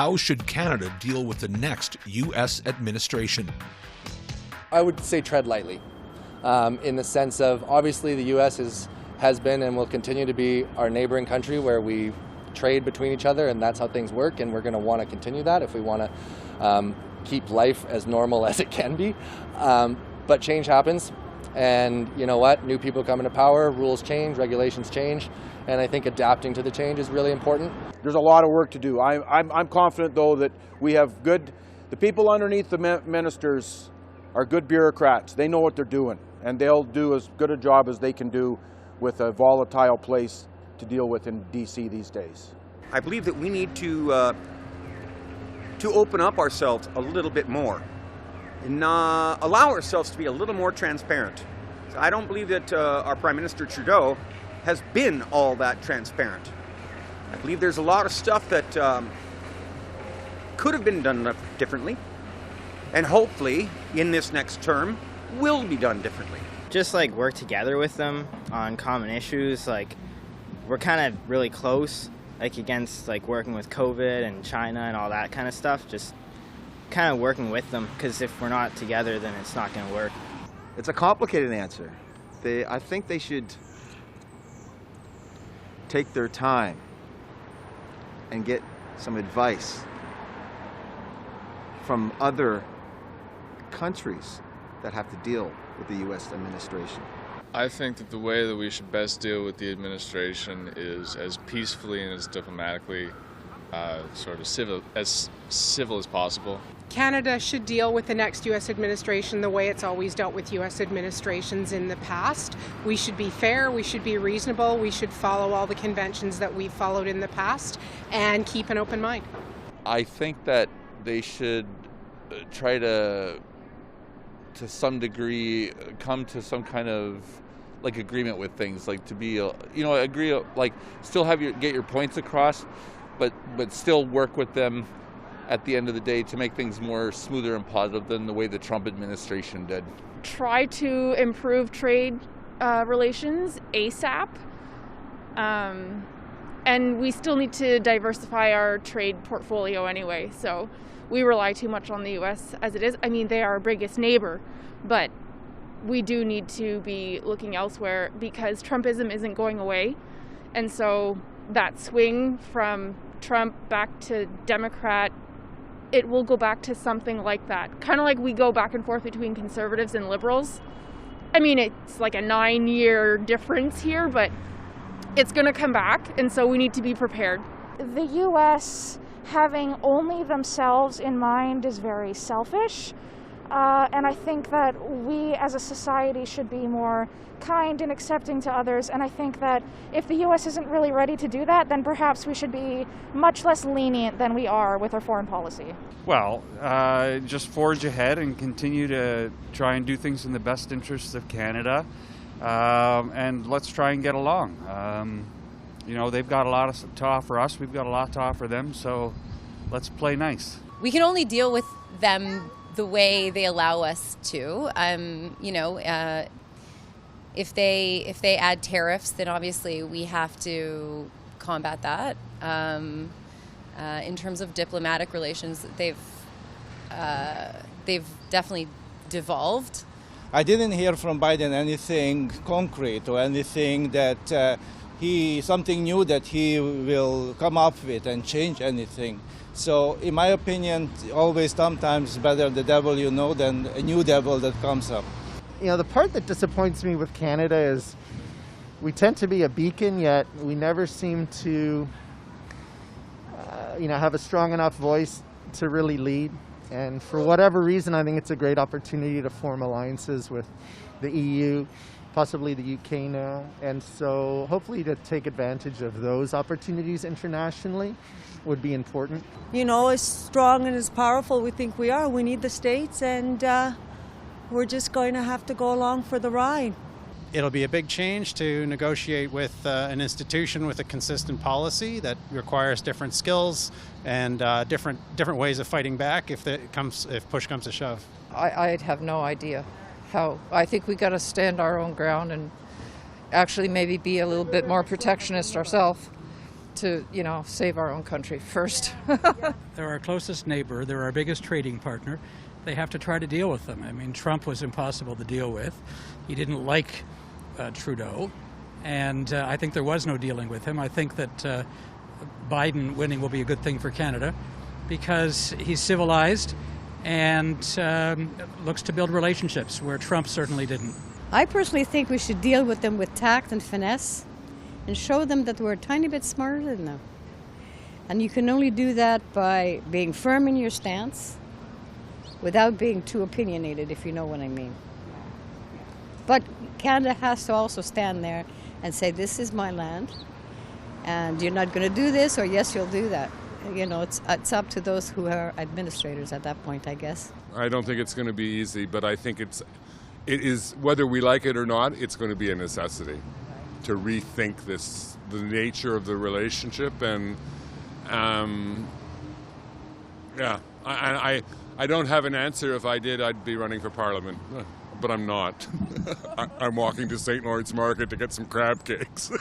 how should Canada deal with the next U.S. administration? I would say tread lightly, in the sense of obviously the U.S. has been and will continue to be our neighboring country where we trade between each other, and that's how things work, and we're going to want to continue that if we want to keep life as normal as it can be. But change happens, and you know what? New people come into power, rules change, regulations change, and I think adapting to the change is really important. There's a lot of work to do. I'm confident, though, that we have the people underneath the ministers are good bureaucrats. They know what they're doing, and they'll do as good a job as they can do with a volatile place to deal with in DC these days. I believe that we need to open up ourselves a little bit more and allow ourselves to be a little more transparent. So I don't believe that our Prime Minister Trudeau has been all that transparent. I believe there's a lot of stuff that could have been done differently, and hopefully in this next term will be done differently. Just like work together with them on common issues. Like we're kind of really close, like against like working with COVID and China and all that kind of stuff. Just kind of working with them, because if we're not together, then it's not going to work. It's a complicated answer. I think they should take their time and get some advice from other countries that have to deal with the U.S. administration. I think that the way that we should best deal with the administration is as peacefully and as diplomatically sort of civil as possible. Canada should deal with the next U.S. administration the way it's always dealt with U.S. administrations in the past. We should be fair, we should be reasonable, we should follow all the conventions that we've followed in the past and keep an open mind. I think that they should try to some degree, come to some kind of like agreement with things, like to be, agree, like still get your points across, but still work with them at the end of the day to make things more smoother and positive than the way the Trump administration did. Try to improve trade relations ASAP. And we still need to diversify our trade portfolio anyway. So we rely too much on the U.S. as it is. I mean, they are our biggest neighbor, but we do need to be looking elsewhere because Trumpism isn't going away. And so that swing from Trump back to Democrat, it will go back to something like that. Kind of like we go back and forth between conservatives and liberals. I mean, it's like a 9-year difference here, but it's going to come back, and so we need to be prepared. The U.S. having only themselves in mind is very selfish, and I think that we as a society should be more kind and accepting to others, and I think that if the U.S. isn't really ready to do that, then perhaps we should be much less lenient than we are with our foreign policy. Well, just forge ahead and continue to try and do things in the best interests of Canada. And let's try and get along. They've got a lot to offer us. We've got a lot to offer them. So let's play nice. We can only deal with them the way they allow us to. If they add tariffs, then obviously we have to combat that. In terms of diplomatic relations, they've definitely devolved. I didn't hear from Biden anything concrete or anything that something new that he will come up with and change anything. So in my opinion, always sometimes better the devil you know than a new devil that comes up. The part that disappoints me with Canada is we tend to be a beacon, yet we never seem to have a strong enough voice to really lead. And for whatever reason, I think it's a great opportunity to form alliances with the EU, possibly the UK now. And so hopefully to take advantage of those opportunities internationally would be important. As strong and as powerful we think we are, we need the States, and we're just going to have to go along for the ride. It'll be a big change to negotiate with an institution with a consistent policy that requires different skills and different ways of fighting back if push comes to shove. I'd have no idea how. I think we got to stand our own ground and actually maybe be a little bit more protectionist ourselves to, save our own country first. They're our closest neighbor. They're our biggest trading partner. They have to try to deal with them. I mean, Trump was impossible to deal with. He didn't like Trudeau, and I think there was no dealing with him. I think that Biden winning will be a good thing for Canada because he's civilized and looks to build relationships where Trump certainly didn't. I personally think we should deal with them with tact and finesse and show them that we're a tiny bit smarter than them. And you can only do that by being firm in your stance without being too opinionated, if you know what I mean. But Canada has to also stand there and say, this is my land, and you're not going to do this, or yes, you'll do that. It's up to those who are administrators at that point, I guess. I don't think it's going to be easy, but I think it is, whether we like it or not, it's going to be a necessity to rethink the nature of the relationship. And I don't have an answer. If I did, I'd be running for Parliament, but I'm not. I'm walking to St. Lawrence Market to get some crab cakes.